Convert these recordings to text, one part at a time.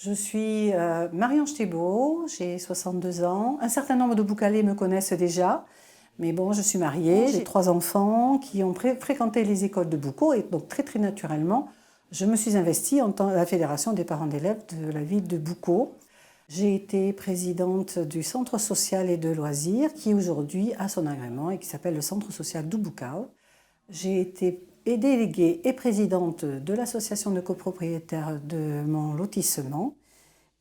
Je suis Marie-Ange Thébault, j'ai 62 ans. Un certain nombre de Boucalais me connaissent déjà, mais bon, je suis mariée, j'ai 3 enfants qui ont fréquenté les écoles de Boucau et donc très naturellement, je me suis investie en tant que la fédération des parents d'élèves de la ville de Boucau. J'ai été présidente du centre social et de loisirs qui aujourd'hui a son agrément et qui s'appelle le centre social du Boucau. J'ai été déléguée et présidente de l'association de copropriétaires de mon lotissement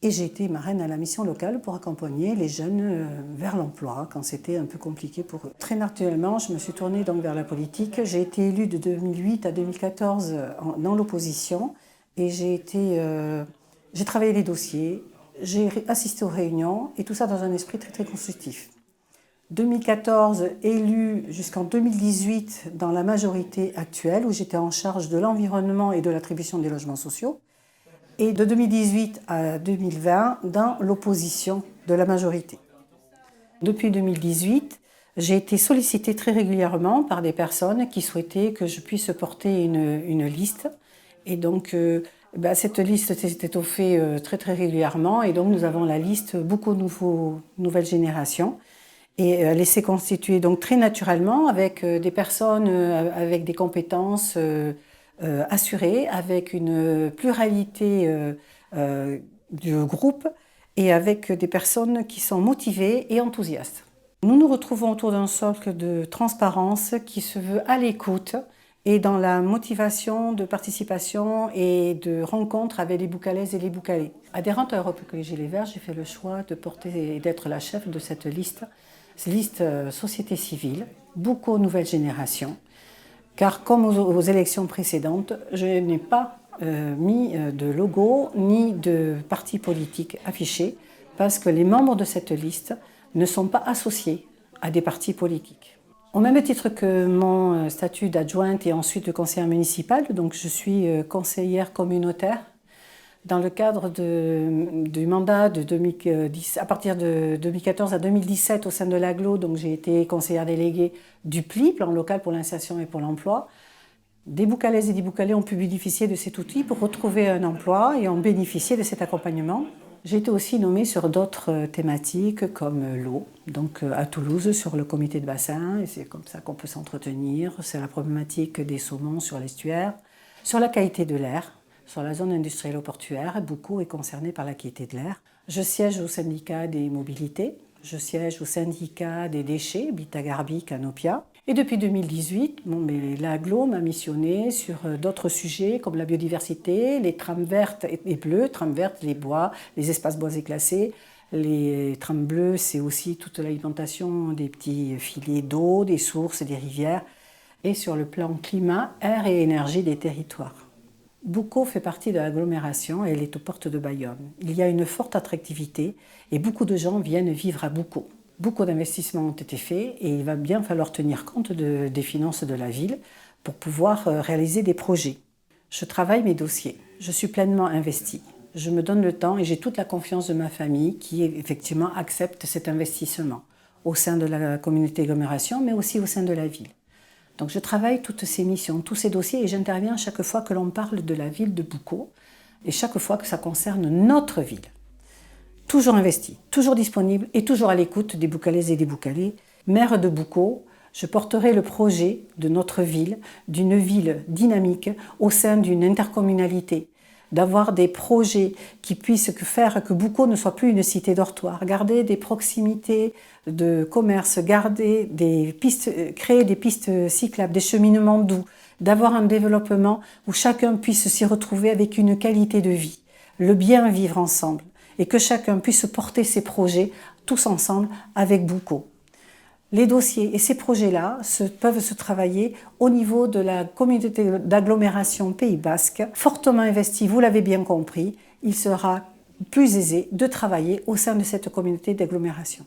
et j'ai été marraine à la mission locale pour accompagner les jeunes vers l'emploi quand c'était un peu compliqué pour eux. Très naturellement, je me suis tournée donc vers la politique. J'ai été élue de 2008 à 2014 dans l'opposition et j'ai travaillé les dossiers, j'ai assisté aux réunions et tout ça dans un esprit très constructif. 2014, élue jusqu'en 2018 dans la majorité actuelle où j'étais en charge de l'environnement et de l'attribution des logements sociaux. Et de 2018 à 2020 dans l'opposition de la majorité. Depuis 2018, j'ai été sollicitée très régulièrement par des personnes qui souhaitaient que je puisse porter une liste. Et donc, cette liste s'est étoffée très régulièrement. Et donc, nous avons la liste beaucoup nouvelles générations. Et elle s'est constituée donc très naturellement avec des personnes avec des compétences assurées, avec une pluralité du groupe et avec des personnes qui sont motivées et enthousiastes. Nous nous retrouvons autour d'un socle de transparence qui se veut à l'écoute et dans la motivation de participation et de rencontre avec les Boucalaises et les Boucalais. Adhérente à Europe Écologie Les Verts, j'ai fait le choix de porter et d'être la chef de cette liste société civile, beaucoup nouvelles générations, car comme aux élections précédentes, je n'ai pas mis de logo ni de parti politique affiché, parce que les membres de cette liste ne sont pas associés à des partis politiques. Au même titre que mon statut d'adjointe et ensuite de conseillère municipale, donc je suis conseillère communautaire. Dans le cadre du mandat de 2010, à partir de 2014 à 2017 au sein de l'AGLO, donc j'ai été conseillère déléguée du PLI, Plan local pour l'insertion et pour l'emploi. Des Boucalaises et des Boucalais ont pu bénéficier de cet outil pour retrouver un emploi et ont bénéficié de cet accompagnement. J'ai été aussi nommée sur d'autres thématiques comme l'eau, donc à Toulouse sur le comité de bassin, et c'est comme ça qu'on peut s'entretenir. C'est la problématique des saumons sur l'estuaire, sur la qualité de l'air. Sur la zone industrielle ou portuaire, Boucau est concerné par la qualité de l'air. Je siège au syndicat des mobilités, je siège au syndicat des déchets, Bitagarbi, Canopia. Et depuis 2018, l'AGLO m'a missionné sur d'autres sujets comme la biodiversité, les trames vertes et bleues, trames vertes, les bois, les espaces boisés classés. Les trames bleues, c'est aussi toute l'alimentation des petits filets d'eau, des sources, des rivières. Et sur le plan climat, air et énergie des territoires. Boucau fait partie de l'agglomération et elle est aux portes de Bayonne. Il y a une forte attractivité et beaucoup de gens viennent vivre à Boucau. Beaucoup d'investissements ont été faits et il va bien falloir tenir compte des finances de la ville pour pouvoir réaliser des projets. Je travaille mes dossiers, je suis pleinement investie. Je me donne le temps et j'ai toute la confiance de ma famille qui effectivement accepte cet investissement au sein de la communauté d'agglomération mais aussi au sein de la ville. Donc je travaille toutes ces missions, tous ces dossiers et j'interviens chaque fois que l'on parle de la ville de Boucau et chaque fois que ça concerne notre ville. Toujours investi, toujours disponible et toujours à l'écoute des Boucalaises et des Boucalais. Maire de Boucau, je porterai le projet de notre ville, d'une ville dynamique au sein d'une intercommunalité, d'avoir des projets qui puissent faire que Boucau ne soit plus une cité dortoir, garder des proximités de commerce, garder des pistes, créer des pistes cyclables, des cheminements doux, d'avoir un développement où chacun puisse s'y retrouver avec une qualité de vie, le bien vivre ensemble, et que chacun puisse porter ses projets tous ensemble avec Boucau. Les dossiers et ces projets-là peuvent se travailler au niveau de la communauté d'agglomération Pays Basque, fortement investie, vous l'avez bien compris, il sera plus aisé de travailler au sein de cette communauté d'agglomération.